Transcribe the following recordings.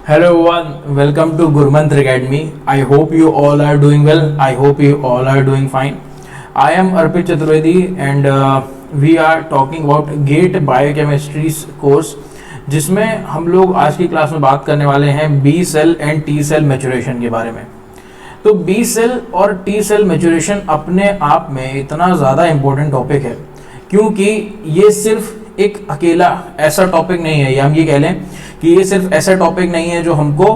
Hello everyone, welcome to Gurmantra Academy. I hope you all are doing well. I hope you all are doing fine. I am Arpit Chaturvedi and we are talking about GATE Biochemistry course, जिसमें हम लोग आज की class में बात करने वाले हैं B cell and T cell maturation के बारे में। तो बी सेल और टी सेल मैच्योरेशन अपने आप में इतना ज़्यादा इम्पोर्टेंट टॉपिक है क्योंकि ये सिर्फ एक अकेला ऐसा टॉपिक नहीं है, या हम ये कह लें कि ये सिर्फ ऐसा टॉपिक नहीं है जो हमको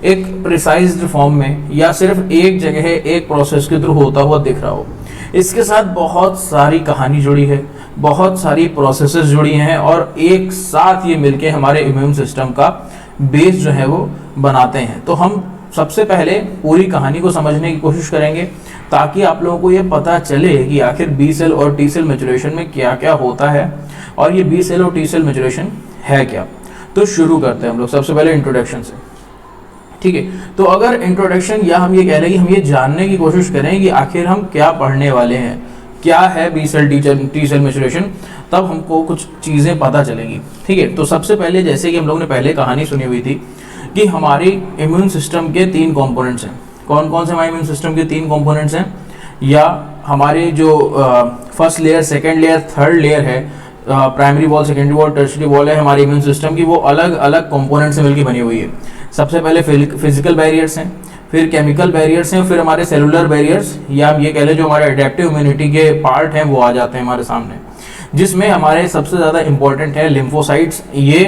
एक प्रिसाइज्ड फॉर्म में या सिर्फ एक जगह एक प्रोसेस के थ्रू होता हुआ दिख रहा हो। इसके साथ बहुत सारी कहानी जुड़ी है, बहुत सारी प्रोसेसेस जुड़ी हैं और एक साथ ये मिलके हमारे इम्यून सिस्टम का बेस जो है वो बनाते हैं। तो हम सबसे पहले पूरी कहानी को समझने की कोशिश करेंगे ताकि आप लोगों को ये पता चले कि आखिर बी सेल और टी सेल मैच्योरेशन में क्या क्या होता है और ये बी सेल और टी सेल मैच्योरेशन है क्या। तो शुरू करते हैं हम लोग सबसे पहले इंट्रोडक्शन से, ठीक है। तो अगर इंट्रोडक्शन या हम ये कह रहे हैं कि हम ये जानने की कोशिश करें कि आखिर हम क्या पढ़ने वाले हैं, क्या है B cell T cell maturation, तब हमको कुछ चीज़ें पता चलेंगी, ठीक है। तो सबसे पहले जैसे कि हम लोगों ने पहले कहानी सुनी हुई थी कि हमारी इम्यून सिस्टम के 3 कंपोनेंट्स हैं। कौन कौन से हमारे इम्यून सिस्टम के 3 कंपोनेंट्स हैं, या हमारे जो first layer, second layer, third layer है, primary wall, secondary wall, tertiary wall है हमारे इम्यून सिस्टम की, वो अलग अलग कंपोनेंट से मिलकर बनी हुई है। सबसे पहले फिजिकल बैरियर्स हैं, फिर केमिकल बैरियर्स हैं, फिर हमारे सेलुलर बैरियर्स, या हम ये कह लें जो हमारे एडेप्टिव इम्यूनिटी के पार्ट हैं वो आ जाते हैं हमारे सामने, जिसमें हमारे सबसे ज़्यादा इंपॉर्टेंट है लिम्फोसाइट्स। ये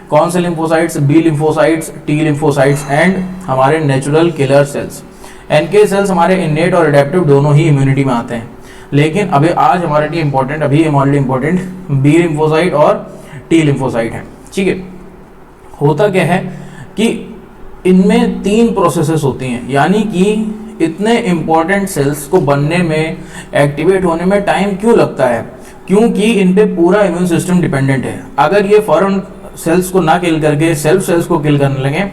कौन से lymphocytes? B lymphocytes, T lymphocytes and हमारे natural killer cells. NK cells हमारे इनेट और एडेप्टिव दोनों ही इम्यूनिटी में आते हैं, लेकिन अभी आज हमारे लिए इंपॉर्टेंट, अभी हमारे लिए इंपॉर्टेंट बी लिम्फोसाइट और टी लिम्फोसाइट है, ठीक है। होता क्या है कि इनमें 3 प्रोसेसेस होती हैं, यानी कि इतने इंपॉर्टेंट सेल्स को बनने में, एक्टिवेट होने में टाइम क्यों लगता है? क्योंकि इन पे पूरा इम्यून सिस्टम डिपेंडेंट है। अगर ये फॉरेन सेल्स को ना किल करके सेल्फ सेल्स को किल करने लगे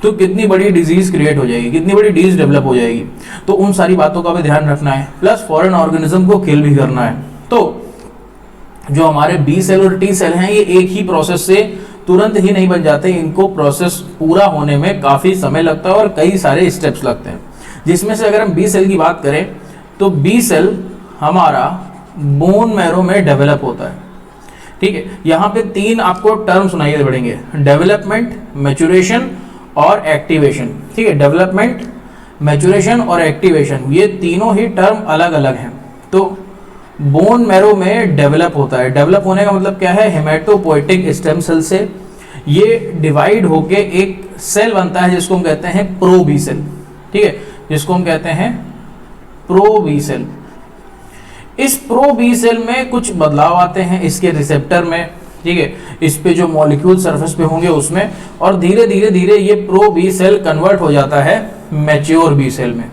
तो कितनी बड़ी डिजीज क्रिएट हो जाएगी, कितनी बड़ी डिजीज डेवलप हो जाएगी। तो उन सारी बातों का भी ध्यान रखना है, प्लस फॉरेन ऑर्गेनिज्म को किल भी करना है। तो जो हमारे बी सेल और टी सेल हैं ये एक ही प्रोसेस से तुरंत ही नहीं बन जाते, इनको प्रोसेस पूरा होने में काफ़ी समय लगता है और कई सारे स्टेप्स लगते हैं। जिसमें से अगर हम बी सेल की बात करें तो बी सेल हमारा बोन मैरो में डेवलप होता है, ठीक है। यहाँ पे 3 आपको टर्म सुनाई दे पड़ेंगे, डेवलपमेंट, मैच्योरेशन और एक्टिवेशन, ठीक है। डेवलपमेंट, मैच्योरेशन और एक्टिवेशन, ये तीनों ही टर्म अलग अलग हैं। तो बोन मैरो में डेवलप होता है, डेवलप होने का मतलब क्या है? हेमेटोपोएटिक स्टेम सेल से ये डिवाइड होके एक सेल बनता है जिसको हम कहते हैं प्रो बी सेल, ठीक है, जिसको हम कहते हैं प्रो बी सेल। इस प्रो बी सेल में कुछ बदलाव आते हैं इसके रिसेप्टर में, ठीक है, इस पे जो मॉलिक्यूल सरफेस पे होंगे उसमें, और धीरे धीरे धीरे ये प्रो बी सेल कन्वर्ट हो जाता है मैच्योर बी सेल में,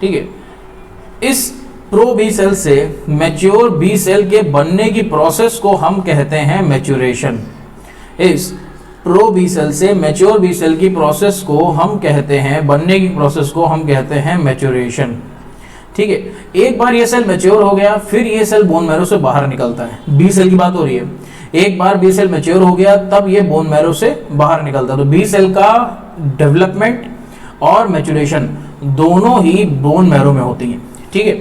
ठीक है। इस प्रो बी सेल से मैच्योर बी सेल के बनने की प्रोसेस को हम कहते हैं मैच्योरेशन। इस प्रो बी सेल से मैच्योर बी सेल की प्रोसेस को हम कहते हैं, बनने की प्रोसेस को हम कहते हैं मैच्योरेशन, ठीक है। एक बार ये सेल मैच्योर हो गया, फिर ये सेल बोन मैरो से बाहर निकलता है। बी सेल की बात हो रही है, एक बार बी सेल मैच्योर हो गया तब ये बोन मैरो से बाहर निकलता है। तो बी सेल का डेवलपमेंट और मैच्योरेशन दोनों ही बोन मैरो में होती हैं, ठीक है।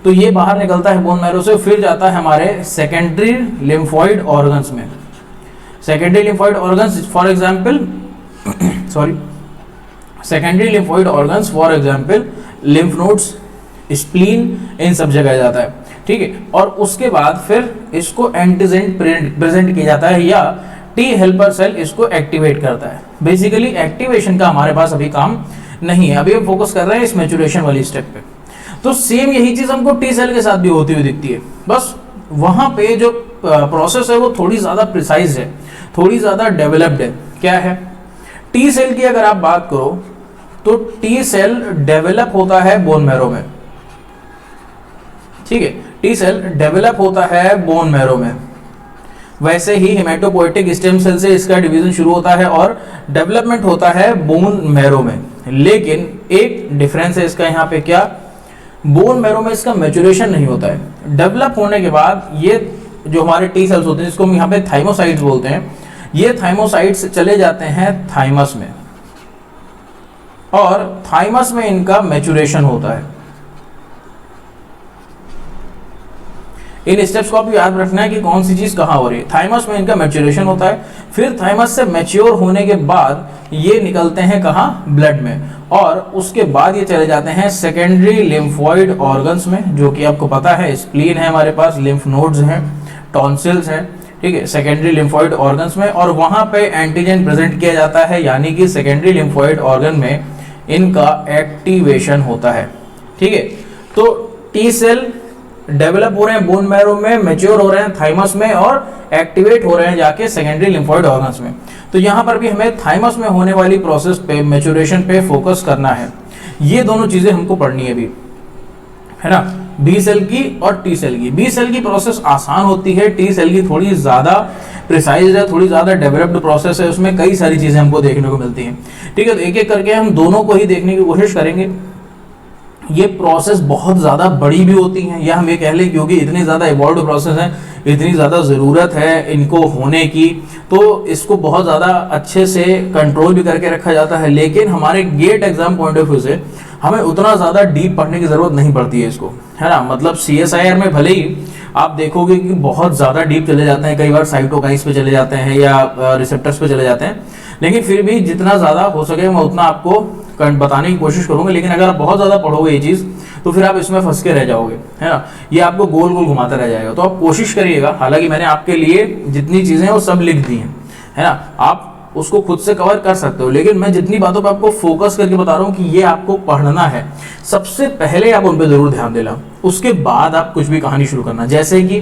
तो ये बाहर निकलता है बोन मैरो से, फिर जाता है हमारे सेकेंडरी लिम्फॉइड ऑर्गन्स में। Secondary lymphoid organs for example secondary lymphoid organs for example lymph nodes, spleen, इन सब जगह जाता है, ठीक है। और उसके बाद फिर इसको एंटीजेन प्रेजेंट किया जाता है, या टी हेल्पर सेल इसको एक्टिवेट करता है। बेसिकली एक्टिवेशन का हमारे पास अभी काम नहीं है, अभी हम फोकस कर रहे हैं इस मैच्योरेशन वाली स्टेप पे। तो सेम यही चीज हमको टी सेल के साथ भी होती हुई दिखती है, बस वहां पे जो प्रोसेस है वो थोड़ी ज्यादा प्रिसाइज है, थोड़ी ज्यादा डेवलप्ड है। क्या है? टी सेल की अगर आप बात करो तो टी सेल डेवलप होता है बोन मैरो में, ठीक है। टी सेल डेवलप होता है बोन मैरो में। वैसे ही हेमेटोपोएटिक स्टेम सेल से इसका डिवीजन शुरू होता है और डेवलपमेंट होता है बोन मैरो में। लेकिन एक डिफरेंस है इसका यहाँ पे, क्या? बोन मैरो में इसका मैच्योरेशन नहीं होता है। डेवलप होने के बाद ये जो हमारे टी सेल्स होते हैं, जिसको हम यहाँ पे थाइमोसाइट्स बोलते हैं, ये थाइमोसाइट्स चले जाते हैं थाइमस में। और थाइमस में इनका मैच्योरेशन होता है। इन स्टेप्स को आपको याद रखना है कि कौन सी चीज कहाँ हो रही है। थाइमस में इनका मैच्योरेशन होता है, फिर थाइमस से मैच्योर होने के बाद ये निकलते हैं कहाँ, ब्लड में, और उसके बाद ये चले जाते हैं सेकेंडरी लिम्फोइड ऑर्गन्स में, जो कि आपको पता है स्प्लीन है हमारे पास, लिम्फ नोड्स हैं, टॉन्सिल्स हैं, ठीक है, सेकेंडरी लिम्फोइड ऑर्गन्स में, और वहां पे एंटीजन प्रेजेंट किया जाता है, यानी कि सेकेंडरी लिम्फोइड ऑर्गन में इनका एक्टिवेशन होता है। ठीक है, तो टी सेल डेवलप हो रहे हैं बोन मैरो में, मैच्योर हो रहे हैं थाइमस में, और एक्टिवेट हो रहे हैं जाके सेकेंडरी लिम्फोइड ऑर्गन्स में। तो यहाँ पर भी हमें थाइमस में होने वाली प्रोसेस पे, मैच्योरेशन पे फोकस करना है। ये दोनों चीजें हमको पढ़नी है अभी, है ना, बी सेल की और टी सेल की। बी सेल की प्रोसेस आसान होती है, टी सेल की थोड़ी ज्यादा प्रिसाइज है, थोड़ी ज्यादा डेवलप्ड प्रोसेस है, उसमें कई सारी चीजें हमको देखने को मिलती हैं। ठीक है, तो एक एक करके हम दोनों को ही देखने की कोशिश करेंगे। ये प्रोसेस बहुत ज़्यादा बड़ी भी होती हैं, या हम ये कह लें क्योंकि इतनी ज़्यादा इवॉल्व प्रोसेस है, इतनी ज़्यादा ज़रूरत है इनको होने की, तो इसको बहुत ज़्यादा अच्छे से कंट्रोल भी करके रखा जाता है। लेकिन हमारे GATE exam point of view से हमें उतना ज़्यादा डीप पढ़ने की ज़रूरत नहीं पड़ती है इसको, है ना। मतलब CSIR में भले ही आप देखोगे कि बहुत ज़्यादा डीप चले जाते हैं, कई बार साइटोकाइन्स पे चले जाते हैं या रिसेप्टर्स पे चले जाते हैं, लेकिन फिर भी जितना ज़्यादा हो सके मैं उतना आपको बताने की कोशिश करूंगा। लेकिन अगर आप बहुत ज़्यादा पढ़ोगे ये चीज़ तो फिर आप इसमें फंस के रह जाओगे, है ना, ये आपको गोल गोल घुमाता रह जाएगा। तो आप कोशिश करिएगा, हालांकि मैंने आपके लिए जितनी चीज़ें हैं वो सब लिख दी हैं, है ना, आप उसको खुद से कवर कर सकते हो, लेकिन मैं जितनी बातों पर आपको फोकस करके बता रहा हूँ कि ये आपको पढ़ना है, सबसे पहले आप उन पर जरूर ध्यान देना, उसके बाद आप कुछ भी कहानी शुरू करना। जैसे कि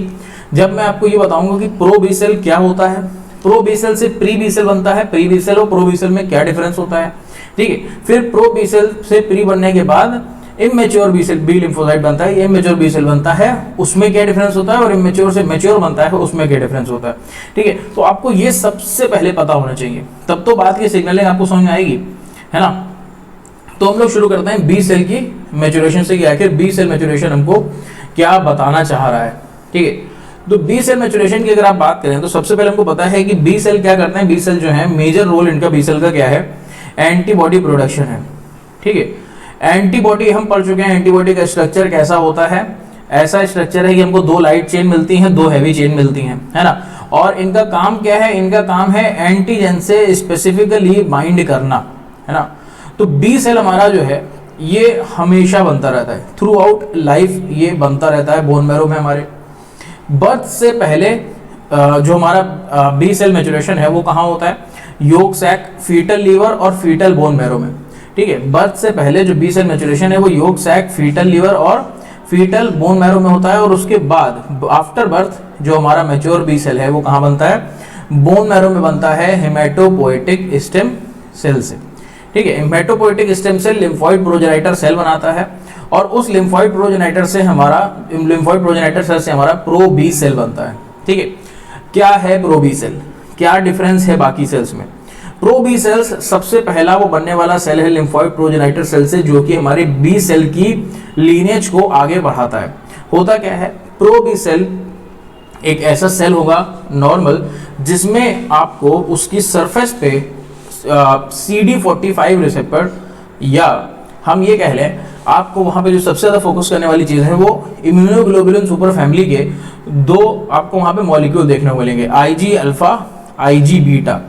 जब मैं आपको ये बताऊंगा कि प्रो बी सेल क्या होता है, प्रो बी सेल से प्री बी सेल बनता है, प्री बी सेल और प्रो बी सेल में क्या डिफरेंस होता है, ठीक है, फिर प्रो बी सेल से प्री बनने के बाद immature B cell, B lymphocyte बनता है, इमेच्योर बी सेल बनता है, उसमें क्या डिफरेंस होता है, और इमेच्योर से मैच्योर बनता है, उसमें क्या डिफरेंस होता है। ठीक है, तो आपको ये सबसे पहले पता होना चाहिए, तब तो बात की सिग्नलिंग आपको समझ में आएगी, है ना। तो हम लोग शुरू करते हैं बी सेल की मैच्योरेशन से, कि आखिर बी सेल मैच्योरेशन हमको क्या बताना चाह रहा है। ठीक है, तो बी सेल मैच्योरेशन की अगर आप बात करें तो सबसे पहले हमको पता है कि बी सेल क्या करते हैं। बी सेल जो है, मेजर रोल इनका बी सेल का क्या है, एंटीबॉडी प्रोडक्शन है। ठीक है, एंटीबॉडी हम पढ़ चुके हैं, एंटीबॉडी का स्ट्रक्चर कैसा होता है, ऐसा स्ट्रक्चर है कि हमको 2 लाइट चेन मिलती हैं, 2 हैवी चेन मिलती हैं, है ना, और इनका काम क्या है, इनका काम है एंटीजन से स्पेसिफिकली बाइंड करना, है ना। तो बी सेल हमारा जो है ये हमेशा बनता रहता है, थ्रू आउट लाइफ ये बनता रहता है बोन मैरो में हमारे। बर्थ से पहले जो हमारा बी सेल मैच्योरेशन है वो कहाँ होता है, योक सैक, फीटल लीवर और फीटल बोन मैरो में। ठीक है, बर्थ से पहले जो बी सेल मैच्योरेशन है वो योक सैक, फीटल लीवर और फीटल बोन मैरो में होता है, और उसके बाद आफ्टर बर्थ जो हमारा मैच्योर बी सेल है वो कहाँ बनता है, बोन मैरो में बनता है, हेमेटोपोएटिक स्टेम सेल से। ठीक है, haematopoietic stem cell lymphoid progenitor cell बनाता है, और उस लिम्फोइड प्रोजेनाइटर से हमारा सेल से हमारा प्रो बी सेल बनता है। ठीक है, क्या है प्रो बी सेल, क्या डिफरेंस है बाकी सेल्स में। प्रो बी सेल्स सबसे पहला वो बनने वाला सेल है लिम्फोइड प्रोजेनाइटर सेल से, जो कि हमारे बी सेल की लीनेज को आगे बढ़ाता है। होता क्या है, प्रो बी सेल एक ऐसा सेल होगा नॉर्मल, जिसमें आपको उसकी सरफेस पे CD45 रिसेप्टर, या हम ये कह लें आपको वहां पे जो सबसे ज्यादा फोकस करने वाली चीज है वो इम्यूनोग्लोबुलिन सुपर फैमिली के 2 आपको वहां पे मॉलिक्यूल देखने को मिलेंगे, IG अल्फा, IG बीटा।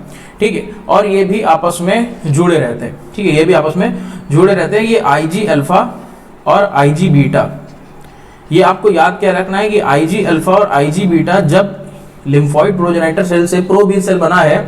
ठीक है, और ये भी आपस में जुड़े रहते हैं। ठीक है, ये भी आपस में जुड़े रहते हैं, ये IG अल्फा और IG बीटा। ये आपको याद क्या रखना है कि IG अल्फा और IG बीटा जब लिम्फोइड प्रोजेनाइटर सेल से प्रो बी सेल बना है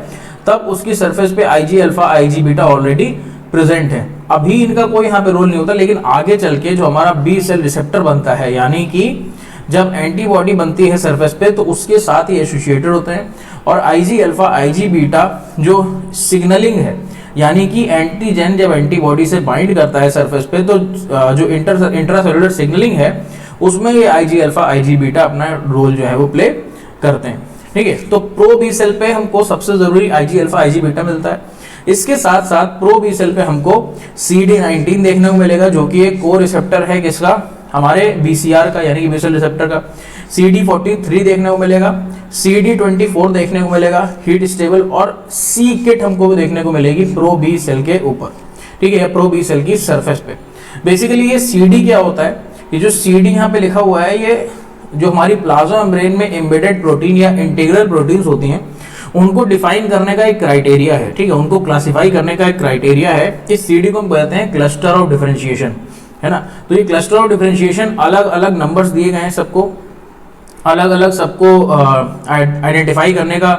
तब उसकी सरफेस पे IG alpha, IG beta already present है। अभी इनका कोई यहाँ पे रोल नहीं होता, लेकिन आगे चल के जो हमारा बी सेल रिसेप्टर बनता है, यानी कि जब एंटीबॉडी बनती है सरफेस पे तो उसके साथ ही एसोसिएटेड होते हैं, और IG अल्फा, IG बीटा जो सिग्नलिंग है, यानी कि एंटीजन जब एंटीबॉडी से बाइंड करता है सरफेस पे तो जो इंट्रासेलुलर सिग्नलिंग है उसमें ये IG अल्फा, IG बीटा अपना रोल जो है वो प्ले करते हैं। ठीक है, तो प्रो बी सेल पे हमको सबसे जरूरी IG अल्फा, IG बीटा मिलता है। इसके साथ साथ प्रो बी सेल पे हमको CD19 देखने को मिलेगा, जो कि एक को रिसेप्टर है किसका, हमारे BCR का, यानी कि बी सेल रिसेप्टर का। CD43 देखने को मिलेगा, CD24 देखने को मिलेगा हीट स्टेबल, और C किट हमको देखने को मिलेगी प्रो बी सेल के ऊपर। ठीक है, या प्रो बी सेल की सरफेस पे। बेसिकली ये CD क्या होता है, ये जो CD यहाँ पे लिखा हुआ है, ये जो हमारी प्लाज्मा मेम्ब्रेन में एम्बेडेड प्रोटीन या इंटीग्रल प्रोटीन्स होती हैं उनको डिफाइन करने का एक क्राइटेरिया है, ठीक है, उनको क्लासिफाई करने का एक क्राइटेरिया है। इस CD को हम कहते हैं क्लस्टर ऑफ डिफरेंशिएशन, है ना। तो ये क्लस्टर ऑफ डिफरेंशिएशन अलग अलग नंबर्स दिए गए हैं, सबको अलग अलग सबको आइडेंटिफाई करने का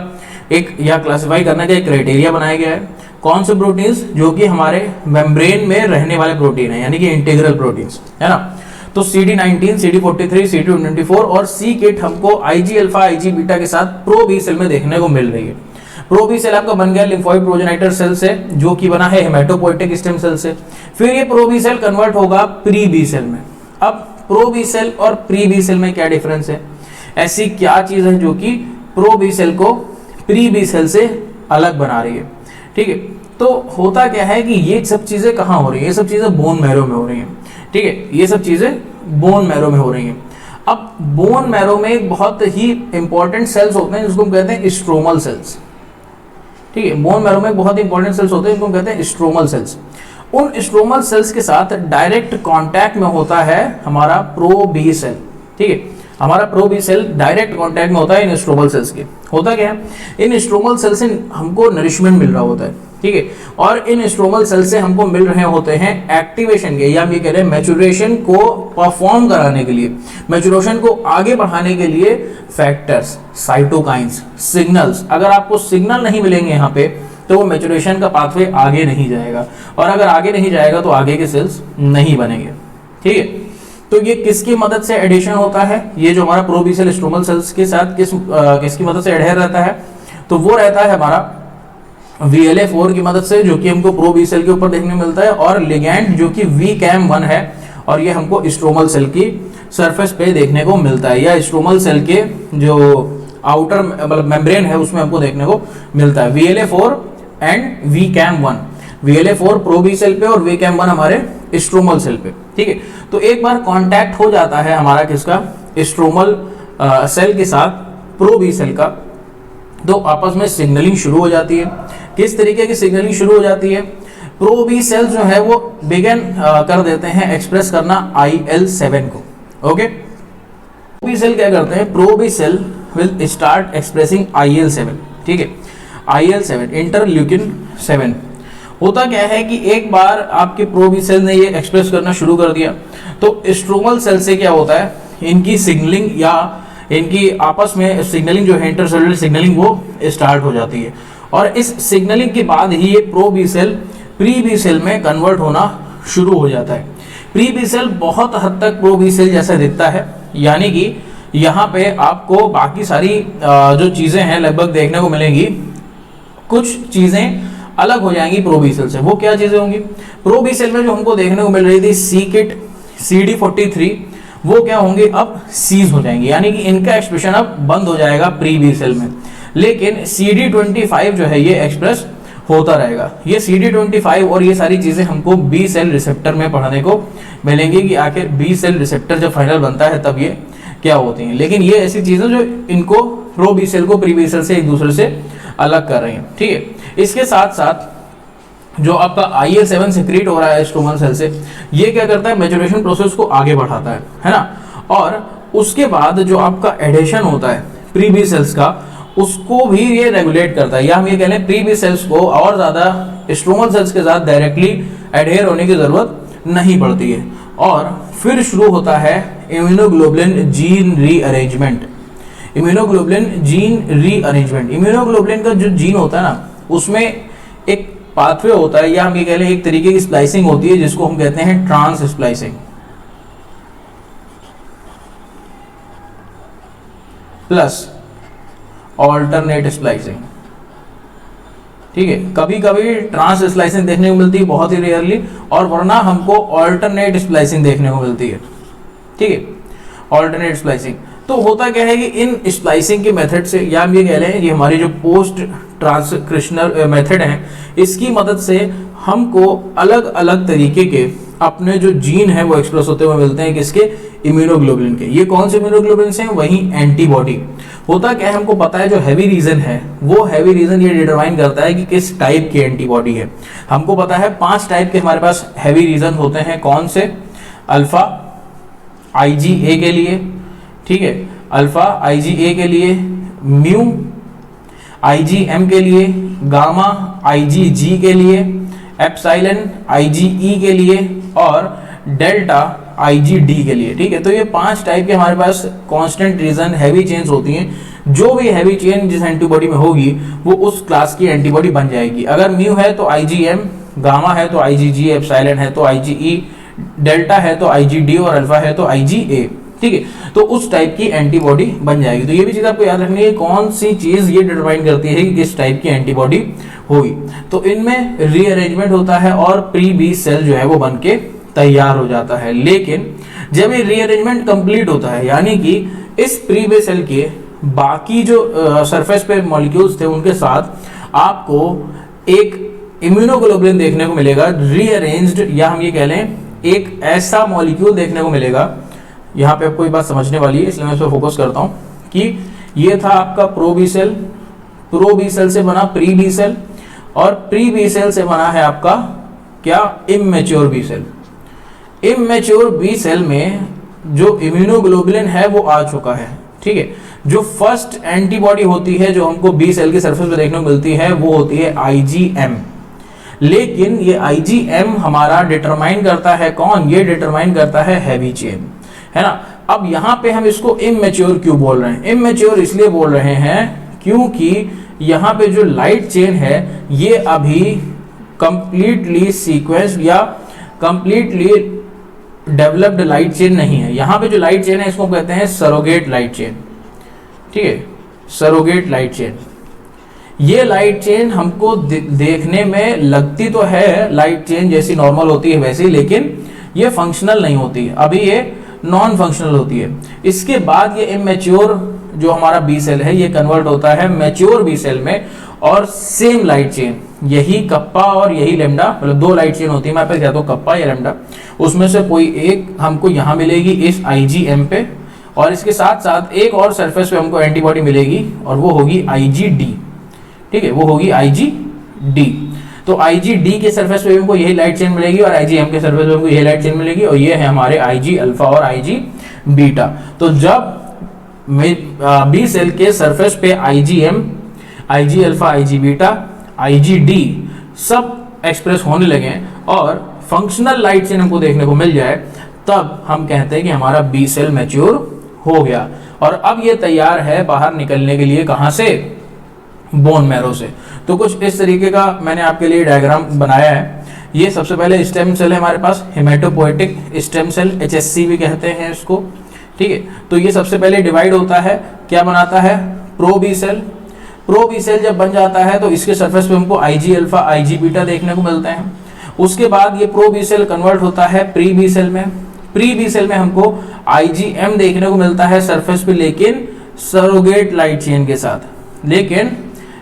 एक या क्लासिफाई करने का एक क्राइटेरिया बनाया गया है। कौन से प्रोटीन्स, जो कि हमारे मेम्ब्रेन में रहने वाले प्रोटीन है, यानी कि इंटीग्रल प्रोटीन्स, है ना। तो CD19, CD43, CD24 और C किट हमको IG अल्फा IG बीटा के साथ प्रो बी सेल में देखने को मिल रही है। प्रो बी सेल आपका बन गया लिम्फोइड प्रोजेनाइटर सेल से, जो कि बना है हेमेटोपोइटिक स्टेम सेल से। फिर ये प्रो बी सेल कन्वर्ट होगा प्री बी सेल में। अब प्रो बी सेल और प्री बी सेल में क्या डिफरेंस है, ऐसी क्या चीज है जो कि प्रो बी सेल को प्री बी सेल से अलग बना रही है, ठीक है। तो होता क्या है कि ये सब चीजें कहाँ हो रही है, ये सब चीजें बोन मैरो में हो रही हैं, ठीक है, ये सब चीजें बोन मैरो में हो रही हैं। अब बोन मैरो में एक बहुत ही इंपॉर्टेंट सेल्स होते हैं जिसको हम कहते हैं स्ट्रोमल सेल्स, ठीक है। बोन मैरो में बहुत इंपॉर्टेंट सेल्स होते हैं जिनको हम कहते हैं स्ट्रोमल सेल्स। उन स्ट्रोमल सेल्स के साथ डायरेक्ट कांटेक्ट में होता है हमारा प्रो बी सेल, ठीक है। हमारा pro B cell direct contact में होता है इन स्ट्रोमल सेल्स के। होता क्या है, इन स्ट्रोमल सेल से हमको नरिशमेंट मिल रहा होता है, ठीक है, और इन स्ट्रोमल सेल से हमको मिल रहे होते हैं एक्टिवेशन के, या हम ये कह रहे हैं मैचुरेशन को परफॉर्म कराने के लिए, मैचुरेशन को आगे बढ़ाने के लिए फैक्टर्स, साइटोकाइंस, सिग्नल्स। अगर आपको सिग्नल नहीं मिलेंगे यहाँ पे तो वो मैचुरेशन का पाथवे आगे नहीं जाएगा, और अगर आगे नहीं जाएगा तो आगे के सेल्स नहीं बनेंगे, ठीक है। तो ये किसकी मदद से एडिशन होता है, ये जो हमारा pro B cell stromal cells के साथ किसकी मदद से एडहेर रहता है, तो वो रहता है हमारा VLA4 की मदद से, जो कि हमको प्रो बी सेल के ऊपर देखने को मिलता है, और लिगैंड जो कि VCAM1 है, और ये हमको स्ट्रोमल सेल की सरफेस पे देखने को मिलता है, या स्ट्रोमल सेल के जो आउटर मतलब मेम्ब्रेन है उसमें हमको देखने को मिलता है। VLA4 and VCAM1, VLA4 pro B cell पे और VCAM1 हमारे स्ट्रोमल सेल पे, ठीक है। तो एक बार कांटेक्ट हो जाता है हमारा किसका, स्ट्रोमल सेल के साथ प्रो बी सेल का, तो आपस में सिग्नलिंग शुरू हो जाती है। किस तरीके की सिग्नलिंग शुरू हो जाती है, प्रो बी सेल जो है वो बिगिन कर देते हैं एक्सप्रेस करना IL-7 को, ओके। प्रो बी सेल क्या करते हैं, pro B cell will start expressing IL-7, ठीक है, IL-7 इंटरल्यूकिन 7। होता क्या है कि एक बार आपके प्रो बी सेल ने ये एक्सप्रेस करना शुरू कर दिया तो स्ट्रोमल सेल से क्या होता है, इनकी सिग्नलिंग या इनकी आपस में सिग्नलिंग जो है इंटरसेलुलर सिग्नलिंग वो स्टार्ट हो जाती है, और इस सिग्नलिंग के बाद ही ये pro B cell pre B cell में कन्वर्ट होना शुरू हो जाता है। प्री बी सेल बहुत हद तक प्रो बी सेल जैसा दिखता है, यानी कि यहाँ पे आपको बाकी सारी जो चीज़ें हैं लगभग देखने को मिलेंगी, कुछ चीज़ें अलग हो जाएंगी प्रो बी सेल से। वो क्या चीज़ें होंगी, प्रो बी सेल में जो हमको देखने को मिल रही थी C किट CD43, वो क्या होंगे, अब सीज हो जाएंगे, यानी कि इनका एक्सप्रेशन अब बंद हो जाएगा प्री बी सेल में। लेकिन CD25 जो है ये एक्सप्रेस होता रहेगा। ये CD25 और ये सारी चीज़ें हमको बी सेल रिसेप्टर में पढ़ने को मिलेंगी कि आखिर बी सेल रिसेप्टर जब फाइनल बनता है तब ये क्या होती हैं। लेकिन ये ऐसी चीज़ें जो इनको प्रो बी सेल को प्री बी सेल से एक दूसरे से अलग कर रही हैं, ठीक है। इसके साथ साथ जो आपका IL-7 सिक्रीट हो रहा है स्ट्रोमल सेल से, ये क्या करता है, मैचुरेशन प्रोसेस को आगे बढ़ाता है ना। और उसके बाद जो आपका एडिशन होता है प्री बी सेल्स का, उसको भी ये रेगुलेट करता है, या हम ये कह लें प्री बी सेल्स को और ज़्यादा स्ट्रोमल सेल्स के साथ डायरेक्टली एडहेर होने की ज़रूरत नहीं पड़ती है। और फिर शुरू होता है immunoglobulin gene rearrangement. Immunoglobulin gene rearrangement, immunoglobulin का जो जीन होता है ना, उसमें एक पाथवे होता है, या हम ये कह लें एक तरीके की स्प्लाइसिंग होती है जिसको हम कहते हैं trans splicing plus alternate splicing, ठीक है। कभी कभी ट्रांस स्प्लाइसिंग देखने को मिलती है, बहुत ही रेयरली, और वरना हमको ऑल्टरनेट स्प्लाइसिंग देखने को मिलती है, ठीक है, ऑल्टरनेट स्प्लाइसिंग। तो होता क्या है कि इन स्प्लाइसिंग के मेथड से, या हम ये कह लें ये हमारी जो पोस्ट ट्रांसक्रिप्शनल मेथड हैं, इसकी मदद से हमको अलग अलग तरीके के अपने जो जीन है वो एक्सप्रेस होते हुए मिलते हैं किसके, इम्यूनोग्लोबुलिन के। ये कौन से इम्यूनोग्लोबुलिन हैं, वही एंटीबॉडी। होता क्या है, हमको पता है जो हैवी रीजन है वो हैवी रीजन ये डिटरमाइन करता है कि किस टाइप की एंटीबॉडी है। हमको पता है 5 टाइप के हमारे पास हैवी रीजन होते हैं। कौन से, अल्फा IgA के लिए, ठीक है, अल्फा IgA के लिए, म्यू IgM के लिए, गामा IgG के लिए, एप्सिलॉन IgE के लिए और डेल्टा IgD के लिए। ठीक है, तो ये 5 टाइप के हमारे पास कांस्टेंट रीजन हैवी चेन्स होती हैं। जो भी हैवी चेन जिस एंटीबॉडी में होगी वो उस क्लास की एंटीबॉडी बन जाएगी। अगर म्यू है तो IgM, गामा है तो IgG, एप्सिलॉन है तो IgE, डेल्टा है तो IgD और अल्फा है तो IgA। ठीक है, तो उस टाइप की एंटीबॉडी बन जाएगी। तो ये भी चीज आपको याद रखनी है, कौन सी चीज ये डिटरमाइन करती है कि किस टाइप की एंटीबॉडी होगी। तो इनमें रीअरेंजमेंट होता है और प्री बी सेल जो है वो बन के तैयार हो जाता है। लेकिन जब ये रीअरेंजमेंट कंप्लीट होता है, यानी कि इस प्री बी सेल के बाकी जो सरफेस पे मॉलिक्यूल्स थे उनके साथ आपको एक इम्यूनोग्लोबुलिन देखने को मिलेगा रीअरेंज्ड, या हम ये कह लें एक ऐसा मॉलिक्यूल देखने को मिलेगा। यहाँ पे आपको ये बात समझने वाली है, इसलिए मैं इस पर फोकस करता हूँ कि ये था आपका pro B cell, pro B cell से बना प्री बी सेल, और प्री बी सेल से बना है आपका क्या, immature B cell. Immature B cell में जो इम्यूनोग्लोबुलिन है वो आ चुका है। ठीक है, जो फर्स्ट एंटीबॉडी होती है जो हमको बी सेल के सरफेस पे देखने को मिलती है वो होती है IgM। लेकिन ये IgM हमारा डिटरमाइन करता है कौन, ये डिटरमाइन करता है हैवी चेन, है ना। अब यहाँ पे हम इसको इमैच्योर क्यों बोल रहे हैं, इमैच्योर इसलिए बोल रहे हैं क्योंकि यहाँ पे जो लाइट चेन है ये अभी कंप्लीटली सीक्वेंस या कंप्लीटली डेवलप्ड लाइट चेन नहीं है। यहाँ पे जो लाइट चेन है इसको कहते हैं सरोगेट लाइट चेन। ठीक है, सरोगेट लाइट चेन। ये लाइट चेन हमको देखने में लगती तो है लाइट चेन जैसी नॉर्मल होती है वैसे, लेकिन ये फंक्शनल नहीं होती है, अभी ये नॉन फंक्शनल होती है। इसके बाद ये इमैच्योर जो हमारा बी सेल है ये कन्वर्ट होता है मैच्योर बी सेल में, और सेम लाइट चेन, यही कप्पा और यही लेमडा, मतलब 2 लाइट चेन होती है हमारे पास, या तो कप्पा या लेमडा, उसमें से कोई एक हमको यहाँ मिलेगी इस IgM पे, और इसके साथ साथ एक और सरफेस पे हमको एंटीबॉडी मिलेगी और वो होगी IgD। ठीक है, वो होगी IgD। तो IgD के सरफेस पे हमको यही लाइट चेन मिलेगी और IgM के सरफेस पे हमको यही लाइट चेन मिलेगी, और ये है हमारे Ig अल्फा और Ig बीटा। तो जब बी सेल के सरफेस पे IgM, Ig alpha, Ig beta, IgD सब एक्सप्रेस होने लगे और फंक्शनल लाइट चेन हमको देखने को मिल जाए, तब हम कहते हैं कि हमारा बी सेल मैच्योर हो गया और अब ये तैयार है बाहर निकलने के लिए। कहाँ से, बोन मैरो से। तो कुछ इस तरीके का मैंने आपके लिए डायग्राम बनाया है। ये सबसे पहले स्टेम सेल है हमारे पास, हेमेटोपोएटिक स्टेम सेल, HSC भी कहते हैं इसको। ठीक है, तो ये सबसे पहले डिवाइड होता है, क्या बनाता है, pro B cell. Pro B cell जब बन जाता है तो इसके सरफेस पे हमको Ig अल्फा, Ig बीटा देखने को मिलते हैं। उसके बाद ये प्रो बी सेल कन्वर्ट होता है प्री बी सेल में। प्री बी सेल में हमको IgM देखने को मिलता है सरफेस पे, लेकिन सरोगेट लाइट चेन के साथ, लेकिन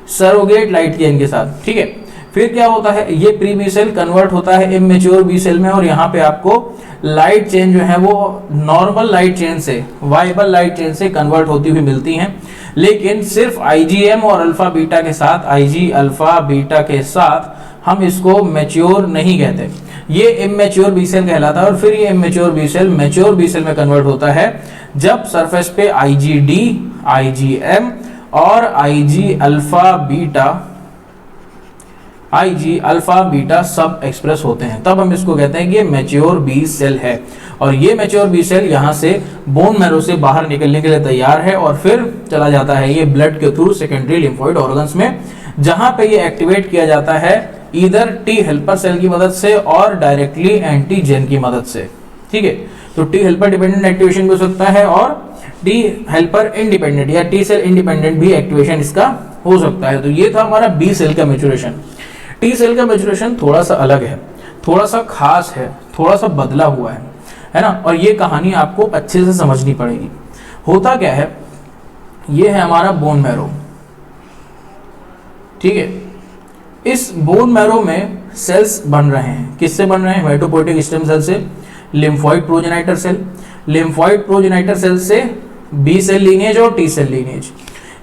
सरोगेट लाइट चेन के साथ। ठीक है, फिर क्या होता है, ये प्री बी सेल कन्वर्ट होता है इमैच्योर बी सेल में, और यहाँ पे आपको लाइट चेन जो है वो नॉर्मल लाइट चेन से, वाइबल लाइट चेन से कन्वर्ट होती हुई मिलती हैं। लेकिन सिर्फ IgM और अल्फा बीटा के साथ, Ig अल्फा बीटा के साथ हम इसको मैच्योर नहीं कहते, ये इमैच्योर बी सेल कहलाता है। और फिर ये immature B cell mature B cell में कन्वर्ट होता है जब सरफेस पे IgD, IgM और Ig अल्फा बीटा सब एक्सप्रेस होते हैं, तब हम इसको कहते हैं कि ये मैच्योर बी सेल है। और ये मैच्योर बी सेल यहाँ से बोन मैरो से बाहर निकलने के लिए तैयार है और फिर चला जाता है ये ब्लड के थ्रू सेकेंडरी लिम्फोइड ऑर्गन्स में, जहां पे ये एक्टिवेट किया जाता है इधर टी हेल्पर सेल की मदद से और डायरेक्टली एंटीजन की मदद से। ठीक है, तो टी हेल्पर डिपेंडेंट एक्टिवेशन भी हो सकता है और टी हेल्पर इंडिपेंडेंट या टी सेल इंडिपेंडेंट भी एक्टिवेशन इसका हो सकता है। तो ये था हमारा बी सेल का मैच्योरेशन। टी सेल का मैच्योरेशन थोड़ा सा अलग है, थोड़ा सा खास है, थोड़ा सा बदला हुआ है ना, और ये कहानी आपको अच्छे से समझनी पड़ेगी। होता क्या है, ये है हमारा बोन मैरो। ठीक है, इस बोन मैरो में सेल्स बन रहे हैं, किससे बन रहे हैं? हेमेटोपोइटिक स्टेम सेल से, lymphoid progenitor cell, lymphoid progenitor cell से बी सेल लीनिएज और टी सेल लीनिएज।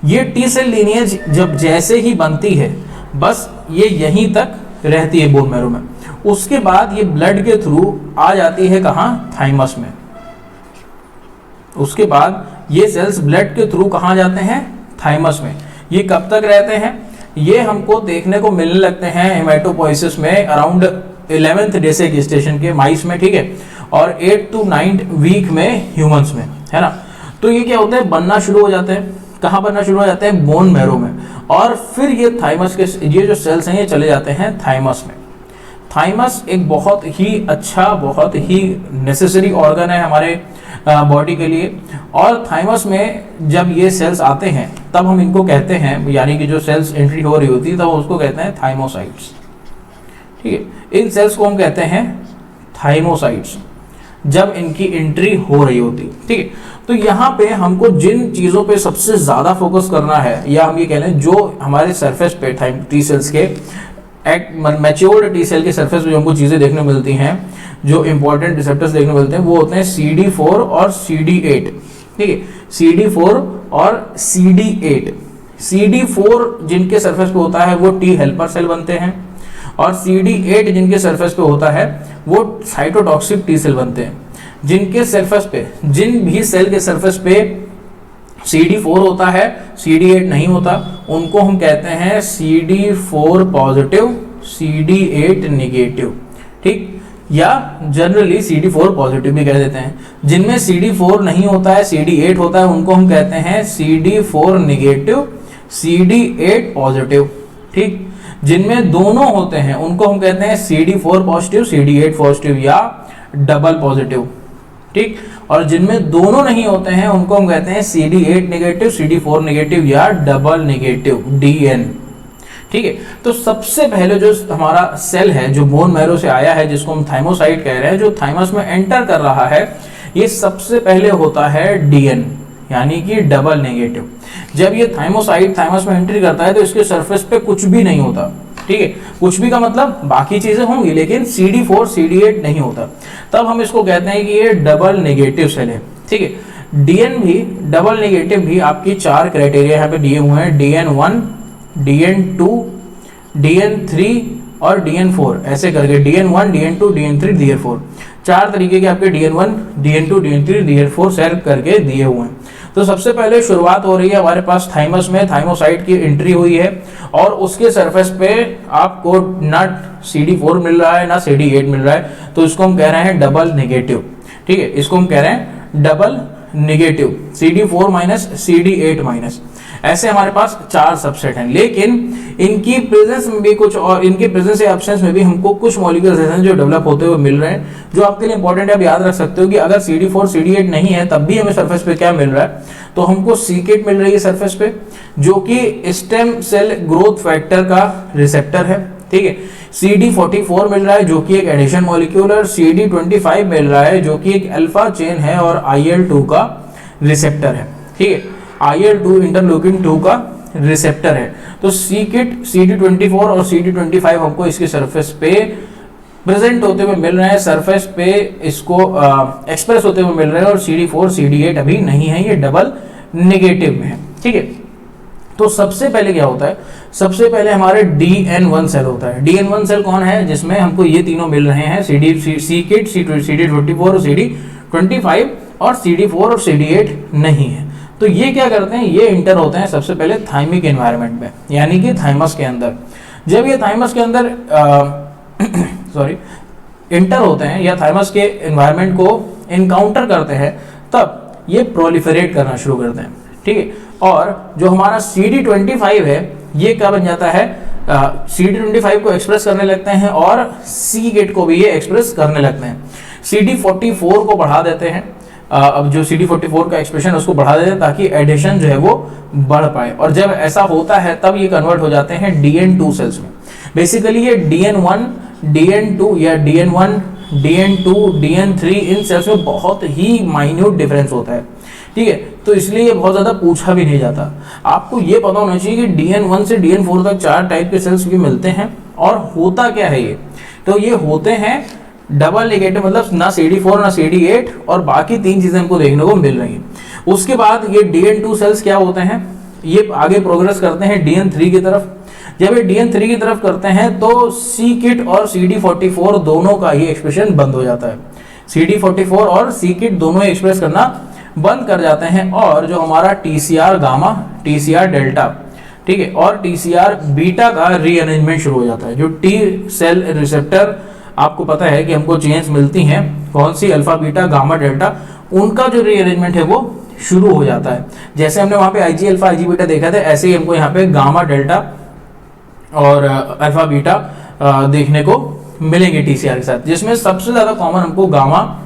ये टी सेल लीनिएज जब जैसे ही बनती है बस ये यहीं तक रहती है बोन मैरो में, उसके बाद ये ब्लड के थ्रू आ जाती है कहाँ? थाइमस में। उसके बाद ये सेल्स ब्लड के थ्रू कहाँ जाते हैं? थाइमस में। ये कब तक रहते हैं? ये हमको देखने को मिलने लगते हैं हेमेटोपोइसिस में अराउंड 11th डे से gestation के माइस में, ठीक है, और 8 to 9 वीक में ह्यूमंस में, है ना। तो ये क्या होता है? बनना शुरू हो जाते हैं। कहाँ बनना शुरू हो जाते हैं? बोन मैरो में। और फिर ये थाइमस के ये जो सेल्स हैं ये चले जाते हैं थाइमस में। थाइमस एक बहुत ही अच्छा, बहुत ही नेसेसरी ऑर्गन है हमारे बॉडी के लिए। और थाइमस में जब ये सेल्स आते हैं तब हम इनको कहते हैं, यानी कि जो सेल्स एंट्री हो रही होती है तब उसको कहते हैं थाइमोसाइट्स, ठीक है। इन सेल्स को हम कहते हैं थाइमोसाइट्स जब इनकी एंट्री हो रही होती, ठीक है। तो यहाँ पे हमको जिन चीज़ों पे सबसे ज़्यादा फोकस करना है, या हम ये कह लें जो हमारे सरफेस पे टी सेल्स के मैच्योर्ड टी सेल के सरफेस पे जो हमको चीज़ें देखने मिलती हैं, जो इंपॉर्टेंट रिसेप्टर्स देखने मिलते हैं, वो होते हैं CD4 और CD8, ठीक है। CD4 और CD8। CD4 जिनके सरफेस पे होता है वो टी हेल्पर सेल बनते हैं, और CD8 जिनके सरफेस पे होता है वो साइटोटॉक्सिक टी सेल बनते हैं। जिनके सरफेस पे, जिन भी सेल के सरफेस पे CD4 होता है, CD8 नहीं होता, उनको हम कहते हैं CD4 पॉजिटिव, CD8 निगेटिव, ठीक, या जनरली CD4 पॉजिटिव भी कह देते हैं। जिनमें CD4 नहीं होता है, CD8 होता है, उनको हम कहते हैं CD4 निगेटिव, CD8 पॉजिटिव, ठीक। जिनमें दोनों होते हैं उनको हम कहते हैं CD4 पॉजिटिव, CD8 पॉजिटिव या डबल पॉजिटिव, ठीक। और जिनमें दोनों नहीं होते हैं उनको हम कहते हैं CD8 नेगेटिव, CD4 नेगेटिव या डबल नेगेटिव, DN, ठीक है। तो सबसे पहले जो हमारा सेल है जो बोन मैरो से आया है, जिसको हम थाइमोसाइट कह रहे हैं, जो थाइमस में एंटर कर रहा है, ये सबसे पहले होता है DN, यानी कि डबल नेगेटिव। जब ये थाइमोसाइट थाइमस में एंट्री करता है तो इसके सरफेस पे कुछ भी नहीं होता, ठीक है। कुछ भी का मतलब बाकी चीजें होंगी लेकिन CD4 CD8 नहीं होता, तब हम इसको कहते हैं कि ये डबल नेगेटिव सेल है, ठीक है। DN भी, डबल नेगेटिव भी आपकी 4 क्राइटेरिया यहाँ पे दिए हुए हैं, DN1, DN2, DN3 और DN4, ऐसे करके DN1 DN2 DN3 DN4, 4 तरीके के आपके DN1 DN2 DN3 DN4 cell करके दिए हुए हैं। तो सबसे पहले शुरुआत हो रही है हमारे पास थाइमस में, थाइमोसाइट की एंट्री हुई है, और उसके सरफेस पे आपको ना CD4 मिल रहा है ना CD8 मिल रहा है, तो इसको हम कह रहे हैं डबल नेगेटिव, ठीक है। इसको हम कह रहे हैं double negative, CD4 minus CD8 minus. ऐसे हमारे पास 4 सबसेट हैं, लेकिन इनकी प्रेजेंस में भी कुछ, और इनके प्रेजेंस या एब्सेंस में भी हमको कुछ मॉलिक्यूल्स ऐसे जो डेवलप होते हुए मिल रहे हैं, जो आपके लिए इंपॉर्टेंट है। आप याद रख सकते हो कि अगर CD4 CD8 नहीं है तब भी हमें सरफेस पे क्या मिल रहा है, तो हमको सीकेट मिल रही है सरफेस पे, जो कि स्टेम सेल ग्रोथ फैक्टर का रिसेप्टर है, ठीक है। CD44 मिल रहा है जो कि एक एडिशन मॉलिक्यूल है, और CD25 मिल रहा है जो कि एक अल्फा चेन है और IL-2 का रिसेप्टर है, ठीक है। IL-2 इंटरल्यूकिन 2 का रिसेप्टर है। तो सीकेट CD24 और CD25 हमको इसके सरफेस पे प्रेजेंट होते हुए मिल रहे हैं, सरफेस पे इसको एक्सप्रेस होते हुए मिल रहे हैं, और CD4 CD8 अभी नहीं है, ये डबल नेगेटिव में है, ठीक है। तो सबसे पहले क्या होता है, सबसे पहले हमारे DN1 सेल होता है। DN1 सेल कौन है? जिसमें हमको ये तीनों मिल रहे हैं, सीकेट, CD24 और CD25, और CD4 और CD8 नहीं है। तो ये क्या करते हैं, ये इंटर होते हैं सबसे पहले थाइमिक एनवायरनमेंट में, यानी कि थाइमस के अंदर। जब ये थाइमस के अंदर इंटर होते हैं या थाइमस के एनवायरनमेंट को इनकाउंटर करते हैं, तब ये प्रोलिफरेट करना शुरू करते हैं, ठीक है। और जो हमारा CD25 है, ये क्या बन जाता है, CD25 को एक्सप्रेस करने लगते हैं, और सीगेट को भी ये एक्सप्रेस करने लगते हैं। CD44 को बढ़ा देते हैं, अब जो CD44 का एक्सप्रेशन उसको बढ़ा देते हैं ताकि एडिशन जो है वो बढ़ पाए, और जब ऐसा होता है तब ये कन्वर्ट हो जाते हैं DN2 सेल्स में। बेसिकली ये DN1 DN2 या DN1 DN2 DN3 इन सेल्स में बहुत ही माइन्यूट डिफरेंस होता है, ठीक है। तो इसलिए ये बहुत ज़्यादा पूछा भी नहीं जाता। आपको ये पता होना चाहिए कि DN1 से DN4 तक 4 टाइप के सेल्स भी मिलते हैं। और होता क्या है ये, तो ये होते हैं डबल नेगेटिव, मतलब ना CD4 ना CD8, और बाकी 3 चीज़ें हमको देखने को मिल रही हैं। उसके बाद ये DN2 सेल्स क्या होते हैं, ये आगे प्रोग्रेस करते हैं DN3 की तरफ। जब ये DN3 की तरफ करते हैं तो C-KIT और CD44 दोनों का ये एक्सप्रेशन बंद हो जाता है। CD44 और C-KIT दोनों एक्सप्रेस करना बंद कर जाते हैं, और जो हमारा TCR गामा, TCR डेल्टा, ठीक है, और TCR बीटा का रीअरेंजमेंट शुरू हो जाता है। जो टी सेल रिसेप्टर आपको पता है कि हमको चेंज मिलती हैं कौन सी, अल्फा बीटा गामा डेल्टा, उनका जो रीअरेंजमेंट है वो शुरू हो जाता है। जैसे हमने वहाँ पे IG अल्फा IG बीटा देखा था, ऐसे ही हमको यहाँ पे गामा डेल्टा और अल्फा बीटा देखने को मिलेंगे TCR के साथ, जिसमें सबसे ज़्यादा कॉमन हमको गामा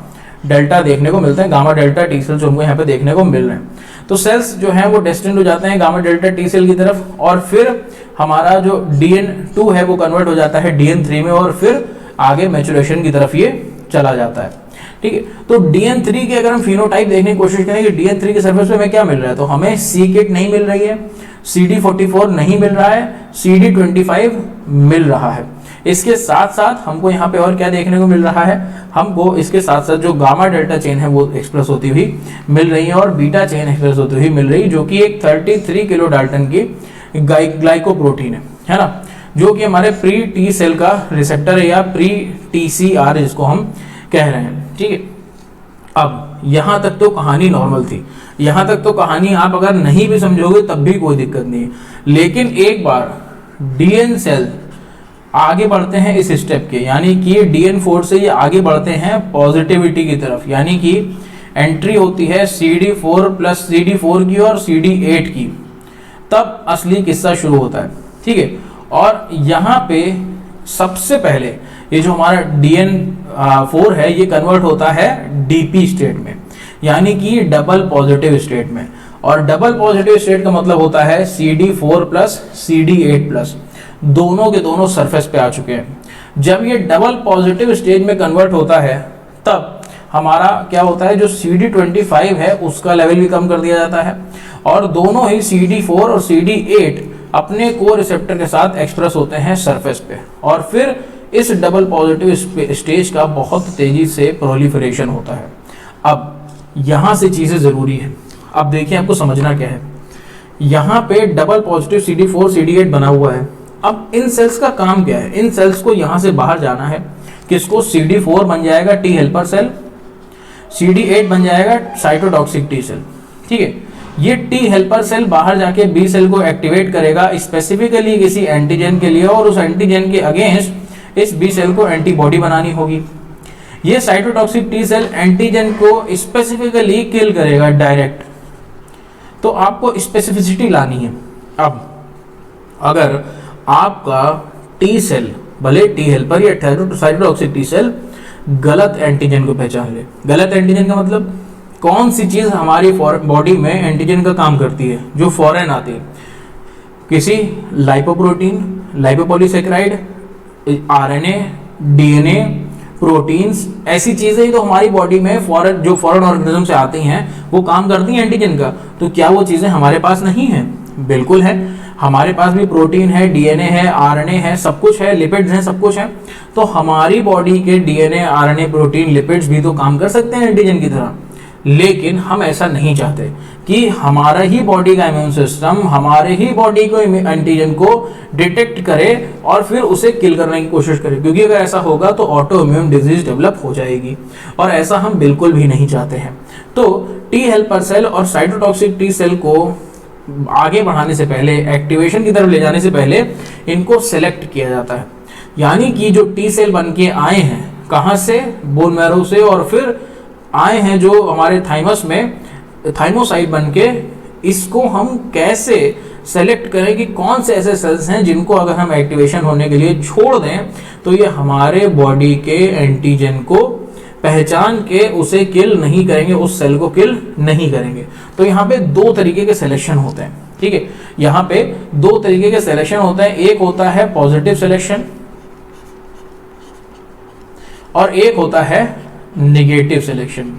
डेल्टा देखने को मिलते हैं। गामा डेल्टा टी सेल जो हमको यहाँ पे देखने को मिल रहे हैं। तो सेल्स जो हैं वो डेस्टिन्ड हो जाते हैं गामा डेल्टा टी सेल की तरफ, और फिर हमारा जो DN2 है वो कन्वर्ट हो जाता है DN3 में, और फिर आगे मैचुरेशन की तरफ ये चला जाता है। ठीक है, तो DN3 के अगर हम फिनोटाइप देखने की कोशिश करें कि DN3 के सरफेस पे हमें क्या मिल रहा है, तो हमें C-KIT नहीं मिल रही है, CD44 नहीं मिल रहा है, CD25 मिल रहा है। इसके साथ साथ हमको यहाँ पे और क्या देखने को मिल रहा है, हमको इसके साथ साथ जो गामा डेल्टा चेन है वो एक्सप्रेस होती हुई मिल रही है, और बीटा चेन एक्सप्रेस होती हुई मिल रही है, जो कि एक 33 किलो डाल्टन की ग्लाइकोप्रोटीन है ना, जो कि हमारे प्री टी सेल का रिसेप्टर है, या प्री TCR जिसको हम कह रहे हैं। ठीक है, अब यहाँ तक तो कहानी नॉर्मल थी, यहाँ तक तो कहानी आप अगर नहीं भी समझोगे तब भी कोई दिक्कत नहीं है। लेकिन एक बार DN सेल आगे बढ़ते हैं इस स्टेप के, यानी कि DN4 से ये आगे बढ़ते हैं पॉजिटिविटी की तरफ, यानी कि एंट्री होती है CD4 प्लस CD4 की और CD8 की, तब असली किस्सा शुरू होता है। ठीक है, और यहाँ पे सबसे पहले ये जो हमारा DN4 है ये कन्वर्ट होता है DP स्टेट में, यानी कि डबल पॉजिटिव स्टेट में। और डबल पॉजिटिव स्टेट का मतलब होता है CD4 प्लस CD8 प्लस, दोनों के दोनों सरफेस पे आ चुके हैं। जब ये डबल पॉजिटिव स्टेज में कन्वर्ट होता है तब हमारा क्या होता है, जो CD25 है उसका लेवल भी कम कर दिया जाता है, और दोनों ही CD4 और CD8 अपने को रिसेप्टर के साथ एक्सप्रेस होते हैं सरफेस पे, और फिर इस डबल पॉजिटिव स्टेज का बहुत तेजी से प्रोलिफरेशन होता है। अब यहाँ से चीज़ें ज़रूरी है, अब देखिए आपको समझना क्या है। यहाँ पे डबल पॉजिटिव CD4 CD8 बना हुआ है। अब इन सेल्स का काम क्या है, इन सेल्स को यहाँ से बाहर जाना है, किसको, CD4 बन जाएगा टी हेल्पर सेल, CD8 बन जाएगा साइटोटॉक्सिक टी सेल। ठीक है, ये टी हेल्पर सेल बाहर जाके बी सेल को एक्टिवेट करेगा स्पेसिफिकली किसी एंटीजन के लिए, और उस एंटीजन के अगेंस्ट इस बी सेल को एंटीबॉडी बनानी होगी। ये साइटोटॉक्सिक टी सेल एंटीजन को स्पेसिफिकली किल करेगा डायरेक्ट, तो आपको स्पेसिफिसिटी लानी है। अब अगर आपका टी सेल, भले टी हेल्पर या साइटोटॉक्सिक टी सेल, गलत एंटीजन को पहचान ले, गलत एंटीजन का मतलब कौन सी चीज़ हमारी बॉडी में एंटीजन का काम करती है, जो फॉरेन आती है, किसी lipoprotein, lipopolysaccharide, RNA, DNA, proteins, ऐसी चीज़ें ही तो हमारी बॉडी में फॉरेन, जो फॉरेन ऑर्गेनिज्म से आती हैं वो काम करती हैं एंटीजन का। तो क्या वो चीज़ें हमारे पास नहीं हैं? बिल्कुल है, हमारे पास भी प्रोटीन है, DNA है, RNA है, सब कुछ है, लिपिड्स हैं, सब कुछ है। तो हमारी बॉडी के DNA, RNA, प्रोटीन, लिपिड्स भी तो काम कर सकते हैं एंटीजन की तरह, लेकिन हम ऐसा नहीं चाहते कि हमारा ही बॉडी का इम्यून सिस्टम हमारे ही बॉडी को एंटीजन को डिटेक्ट करे और फिर उसे किल करने की कोशिश करे, क्योंकि अगर ऐसा होगा तो ऑटो इम्यून डिजीज डेवलप हो जाएगी, और ऐसा हम बिल्कुल भी नहीं चाहते हैं। तो टी हेल्पर सेल और साइटोटॉक्सिक टी सेल को आगे बढ़ाने से पहले, एक्टिवेशन की तरफ ले जाने से पहले इनको सेलेक्ट किया जाता है। यानी कि जो टी सेल बन के आए हैं, कहाँ से, बोन मैरो से, और फिर आए हैं जो हमारे थाइमस में थाइमोसाइट बन के, इसको हम कैसे सेलेक्ट करें कि कौन से ऐसे सेल्स हैं जिनको अगर हम एक्टिवेशन होने के लिए छोड़ दें तो ये हमारे बॉडी के एंटीजन को पहचान के उसे किल नहीं करेंगे, उस सेल को किल नहीं करेंगे। तो यहाँ पे दो तरीके के सिलेक्शन होते हैं। ठीक है, यहाँ पे दो तरीके के सिलेक्शन होते हैं, एक होता है पॉजिटिव सिलेक्शन और एक होता है नेगेटिव सिलेक्शन।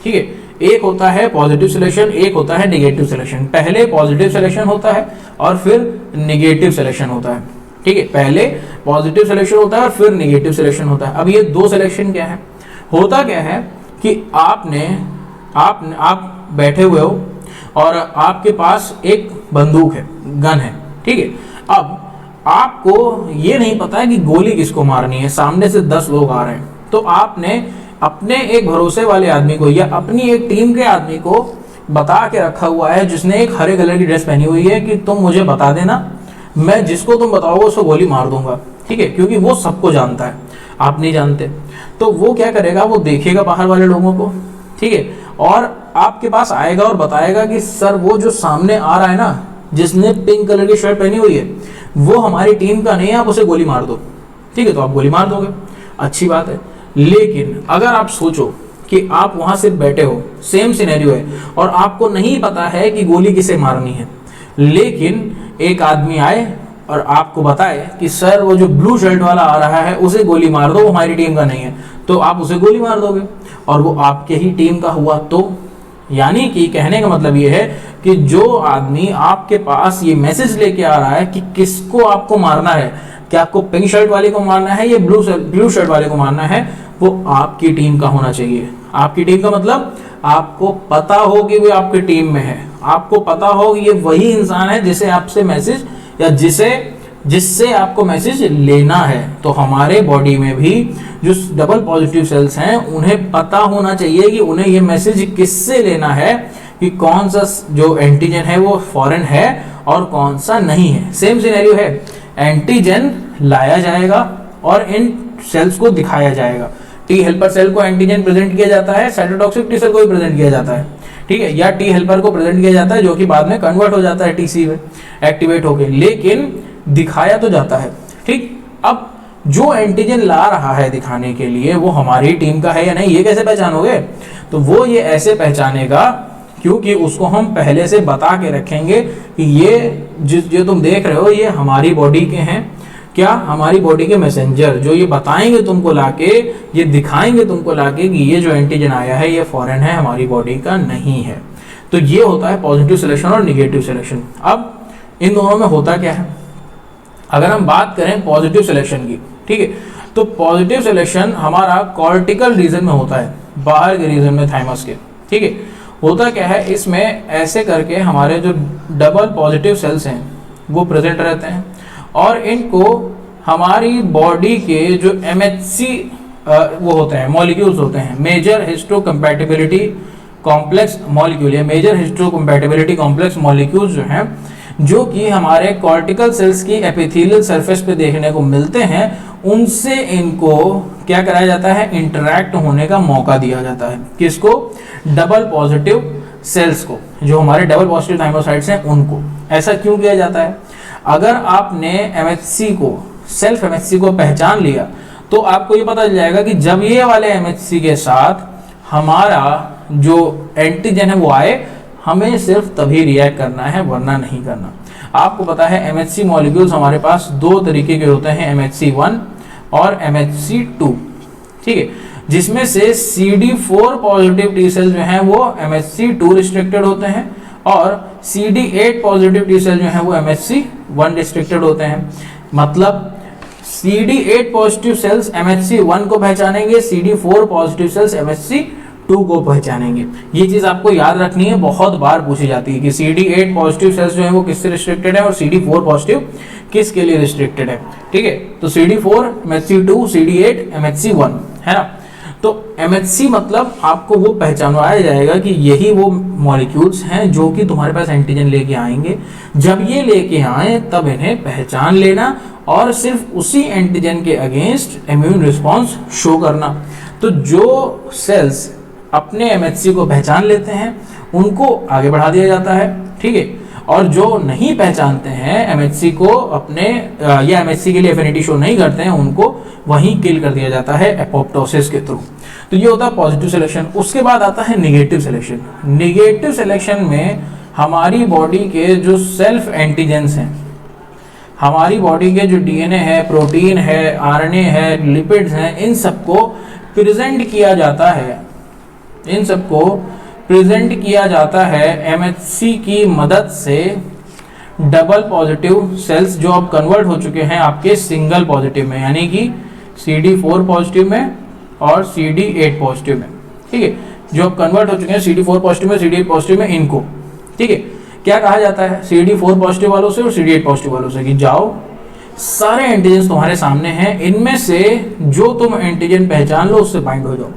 ठीक है, एक होता है पॉजिटिव सिलेक्शन, एक होता है नेगेटिव सिलेक्शन। पहले पॉजिटिव सिलेक्शन होता है और फिर नेगेटिव सिलेक्शन होता है। ठीक है, पहले पॉजिटिव सिलेक्शन होता है और फिर नेगेटिव सिलेक्शन होता है। अब ये दो सिलेक्शन क्या है, होता क्या है कि आप बैठे हुए हो और आपके पास एक बंदूक है, गन है। ठीक है, अब आपको ये नहीं पता है कि गोली किसको मारनी है, सामने से 10 लोग आ रहे हैं, तो आपने अपने एक भरोसे वाले आदमी को या अपनी एक टीम के आदमी को बता के रखा हुआ है, जिसने एक हरे कलर की ड्रेस पहनी हुई है, कि तुम मुझे बता देना, मैं जिसको तुम बताओगे उसको गोली मार दूंगा। ठीक है, क्योंकि वो सबको जानता है, आप नहीं जानते। तो वो क्या करेगा, वो देखेगा बाहर वाले लोगों को, ठीक है, और आपके पास आएगा और बताएगा कि सर वो जो सामने आ रहा है ना, जिसने पिंक कलर की शर्ट पहनी हुई है, वो हमारी टीम का नहीं है, आप उसे गोली मार दो। ठीक है, तो आप गोली मार दोगे, अच्छी बात है। लेकिन अगर आप सोचो कि आप वहां से बैठे हो, सेम सिनेरियो है, और आपको नहीं पता है कि गोली किसे मारनी है, लेकिन एक आदमी आए और आपको बताए कि सर वो जो ब्लू शर्ट वाला आ रहा है उसे गोली मार दो, वो हमारी टीम का नहीं है, तो आप उसे गोली मार दोगे और वो आपके ही टीम का हुआ। तो यानी कि कहने का मतलब ये है कि जो आदमी आपके पास ये मैसेज लेके आ रहा है कि किसको आपको मारना है, कि आपको पिंक शर्ट वाले को मारना है या ब्लू शर्ट वाले को मारना है, वो आपकी टीम का होना चाहिए। आपकी टीम का मतलब आपको पता हो कि वो आपकी टीम में है, आपको पता हो कि ये वही इंसान है जिसे आपसे मैसेज या जिससे आपको मैसेज लेना है। तो हमारे बॉडी में भी जो डबल पॉजिटिव सेल्स हैं, उन्हें पता होना चाहिए कि उन्हें ये मैसेज किससे लेना है, कि कौन सा जो एंटीजन है वो फॉरेन है और कौन सा नहीं है। सेम सिनेरियो है, एंटीजन लाया जाएगा और इन सेल्स को दिखाया जाएगा। टी हेल्पर सेल को एंटीजन प्रेजेंट किया जाता है, साइटोटॉक्सिक टी सेल को भी प्रेजेंट किया जाता है। ठीक है, या टी हेल्पर को प्रेजेंट किया जाता है, जो कि बाद में कन्वर्ट हो जाता है टीसी में एक्टिवेट होकर, लेकिन दिखाया तो जाता है। ठीक, अब जो एंटीजन ला रहा है दिखाने के लिए, वो हमारी टीम का है या नहीं, ये कैसे पहचानोगे? तो वो ये ऐसे पहचानेगा क्योंकि उसको हम पहले से बता के रखेंगे कि ये जो तुम देख रहे हो, ये हमारी बॉडी के हैं। क्या? हमारी बॉडी के मैसेंजर, जो ये बताएंगे तुमको लाके, ये दिखाएंगे तुमको लाके कि ये जो एंटीजन आया है ये फॉरेन है, हमारी बॉडी का नहीं है। तो ये होता है पॉजिटिव सिलेक्शन और निगेटिव सिलेक्शन। अब इन दोनों में होता क्या है, अगर हम बात करें पॉजिटिव सिलेक्शन की, ठीक है, तो पॉजिटिव सिलेक्शन हमारा कॉर्टिकल रीजन में होता है, बाहर के रीजन में, थाइमस के। ठीक है, होता क्या है, इसमें ऐसे करके हमारे जो डबल पॉजिटिव सेल्स हैं वो प्रेजेंट रहते हैं, और इनको हमारी बॉडी के जो MHC वो होते हैं, मॉलिक्यूल्स होते हैं, मेजर हिस्टोकम्पैटिबिलिटी कॉम्प्लेक्स मॉलिक्यूल, या मेजर हिस्टोकम्पैटिबिलिटी कॉम्प्लेक्स मॉलिक्यूल्स जो हैं, जो कि हमारे कॉर्टिकल सेल्स की एपिथेलियल सरफेस पे देखने को मिलते हैं, उनसे इनको क्या कराया जाता है, इंटरैक्ट होने का मौका दिया जाता है। किसको? डबल पॉजिटिव सेल्स को, जो हमारे डबल पॉजिटिव थाइमोसाइट्स हैं उनको। ऐसा क्यों किया जाता है? अगर आपने MHC को, सेल्फ MHC को पहचान लिया, तो आपको ये पता चल जाएगा कि जब ये वाले MHC के साथ हमारा जो एंटीजन है वो आए, हमें सिर्फ तभी रिएक्ट करना है, वरना नहीं करना। आपको पता है MHC मॉलिक्यूल्स हमारे पास दो तरीके के होते हैं, MHC1 और MHC2। ठीक है, जिसमें से CD4 पॉजिटिव टी सेल जो हैं वो MHC2 रिस्ट्रिक्टेड होते हैं, और CD8 पॉजिटिव टी सेल जो हैं वो MHC1 रिस्ट्रिक्टेड होते हैं। मतलब CD8 पॉजिटिव सेल्स MHC1 को पहचानेंगे, CD4 पॉजिटिव सेल्स MHC2 को पहचानेंगे। ये चीज आपको याद रखनी है, बहुत बार पूछी जाती है कि CD8 पॉजिटिव सेल्स जो है वो किससे रिस्ट्रिक्टेड है और CD4 पॉजिटिव किसके लिए रिस्ट्रिक्टेड है। ठीक है, तो CD4 MHC2, CD8 MHC1, है ना। तो MHC मतलब आपको वो पहचानवाया जाएगा कि यही वो मॉलिक्यूल्स हैं जो कि तुम्हारे पास एंटीजन लेके आएंगे। जब ये लेके आए तब इन्हें पहचान लेना और सिर्फ उसी एंटीजन के अगेंस्ट इम्यून रिस्पॉन्स शो करना। तो जो सेल्स अपने MHC को पहचान लेते हैं उनको आगे बढ़ा दिया जाता है। ठीक है, और जो नहीं पहचानते हैं MHC को अपने, या MHC के लिए एफिनिटी शो नहीं करते हैं, उनको वहीं किल कर दिया जाता है एपोप्टोसिस के थ्रू। तो ये होता है पॉजिटिव सिलेक्शन। उसके बाद आता है निगेटिव सिलेक्शन। निगेटिव सिलेक्शन में हमारी बॉडी के जो सेल्फ एंटीजेंस हैं, हमारी बॉडी के जो DNA है, प्रोटीन है, RNA है, लिपिड्स हैं, इन सबको प्रेजेंट किया जाता है इन सबको प्रेजेंट किया जाता है MHC की मदद से डबल पॉजिटिव सेल्स जो अब कन्वर्ट हो चुके हैं आपके सिंगल पॉजिटिव में, यानी कि CD4 पॉजिटिव में और CD8 पॉजिटिव में। ठीक है, जो अब कन्वर्ट हो चुके हैं CD4 पॉजिटिव में, CD8 पॉजिटिव में, इनको ठीक है क्या कहा जाता है CD4 पॉजिटिव वालों से और CD8 पॉजिटिव वालों से कि जाओ सारे एंटीजन तुम्हारे सामने हैं, इनमें से जो तुम एंटीजन पहचान लो उससे बाइंड हो जाओ।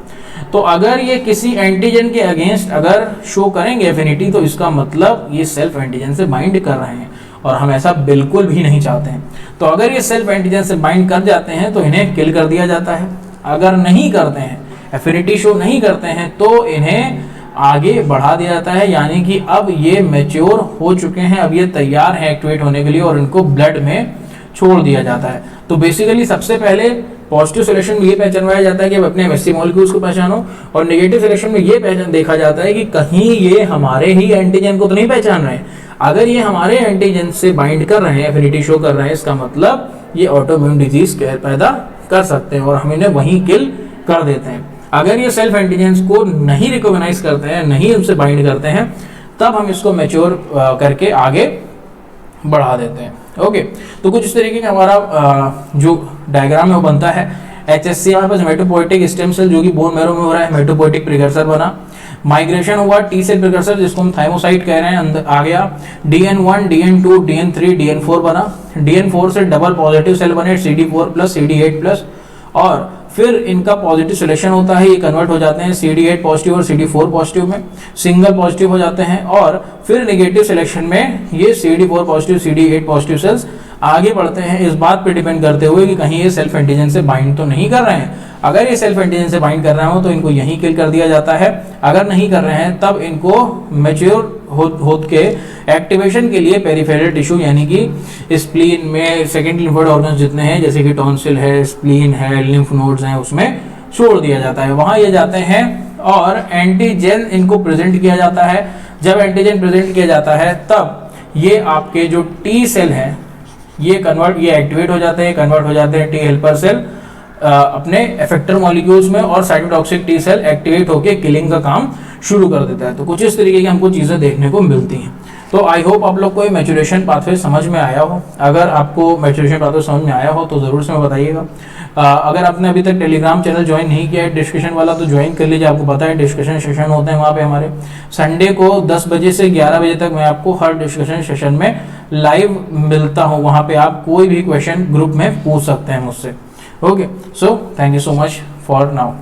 तो अगर ये किसी एंटीजन के अगेंस्ट अगर शो करेंगे एफिनिटी, तो इसका मतलब ये सेल्फ एंटीजन से बाइंड कर रहे हैं, और हम ऐसा बिल्कुल भी नहीं चाहते हैं। तो अगर ये सेल्फ एंटीजन से बाइंड कर जाते हैं तो इन्हें किल कर दिया जाता है। अगर नहीं करते हैं, एफिनिटी शो नहीं करते हैं, तो इन्हें आगे बढ़ा दिया जाता है, यानी कि अब ये मैच्योर हो चुके हैं, अब ये तैयार हैं एक्टिवेट होने के लिए, और इनको ब्लड में छोड़ दिया जाता है। तो बेसिकली सबसे पहले पॉजिटिव सिलेक्शन में ये पहचानवाया जाता है कि अब अपने MHC मॉलिक्यूल्स को पहचानो, और नेगेटिव सिलेक्शन में ये पहचान देखा जाता है कि कहीं ये हमारे ही एंटीजन को तो नहीं पहचान रहे हैं। अगर ये हमारे एंटीजन से बाइंड कर रहे हैं, एफिनिटी शो कर रहे हैं, इसका मतलब ये ऑटोइम्यून डिजीज पैदा कर सकते हैं और हम इन्हें वहीं किल कर देते हैं। अगर ये सेल्फ एंटीजेंस को नहीं रिकॉग्नाइज करते हैं, नहीं उनसे बाइंड करते हैं, तब हम इसको मैच्योर करके आगे बढ़ा देते हैं। ओके, तो कुछ इस तरीके का हमारा जो डायग्राम है वो बनता है। HSC हमारे पास हेमेटोपोएटिक स्टेम सेल जो कि बोन मैरो में हो रहा है, हेमेटोपोएटिक प्रिकर्सर बना। माइग्रेशन हुआ टी सेल प्रिकर्सर जिसको हम थाइमोसाइट कह रहे हैं, अंदर आ गया। DN1, DN2, DN3, DN4 बना। DN4 से डबल पॉजिटिव सेल बने CD4 प्लस CD8 प्लस, और फिर इनका पॉजिटिव सिलेक्शन होता है, ये कन्वर्ट हो जाते हैं CD8 पॉजिटिव और CD4 पॉजिटिव में, सिंगल पॉजिटिव हो जाते हैं। और फिर नेगेटिव सिलेक्शन में ये CD4 positive CD8 positive sales आगे बढ़ते हैं, इस बात पे डिपेंड करते हुए कि कहीं ये सेल्फ एंटीजन से बाइंड तो नहीं कर रहे हैं। अगर ये सेल्फ एंटीजन से बाइंड कर रहे हो तो इनको यहीं किल कर दिया जाता है, अगर नहीं कर रहे हैं तब इनको मैच्योर होत के एक्टिवेशन के लिए पेरिफेरल टिश्यू यानी कि स्प्लीन में सेकेंडरी लिम्फोइड ऑर्गन्स जितने हैं जैसे कि टॉन्सिल है, स्प्लीन है, लिम्फ नोड्स हैं, उसमें छोड़ दिया जाता है, वहां ये जाते हैं और एंटीजन इनको प्रेजेंट किया जाता है। जब एंटीजन प्रेजेंट किया जाता है तब ये आपके जो टी सेल हैं ये एक्टिवेट हो जाते हैं, कन्वर्ट हो जाते हैं टी हेल्पर सेल अपने इफेक्टर मॉलिक्यूल्स में, और साइटोटॉक्सिक टी सेल एक्टिवेट होकर किलिंग का काम शुरू कर देता है। तो कुछ इस तरीके की हमको चीजें देखने को मिलती हैं। तो आई होप आप लोग को ये मैच्योरेशन पाथवे समझ में आया हो। अगर आपको मैच्योरेशन पाथवे समझ में आया हो तो जरूर से बताइएगा। अगर आपने अभी तक टेलीग्राम चैनल ज्वाइन नहीं किया है डिस्कशन वाला तो ज्वाइन कर लीजिए। आपको पता है डिस्कशन सेशन होते हैं वहाँ पे हमारे संडे को 10 बजे से 11 बजे तक मैं आपको हर डिस्कशन सेशन में लाइव मिलता हूँ। वहाँ पे आप कोई भी क्वेश्चन ग्रुप में पूछ सकते हैं मुझसे। Okay, so thank you so much for now.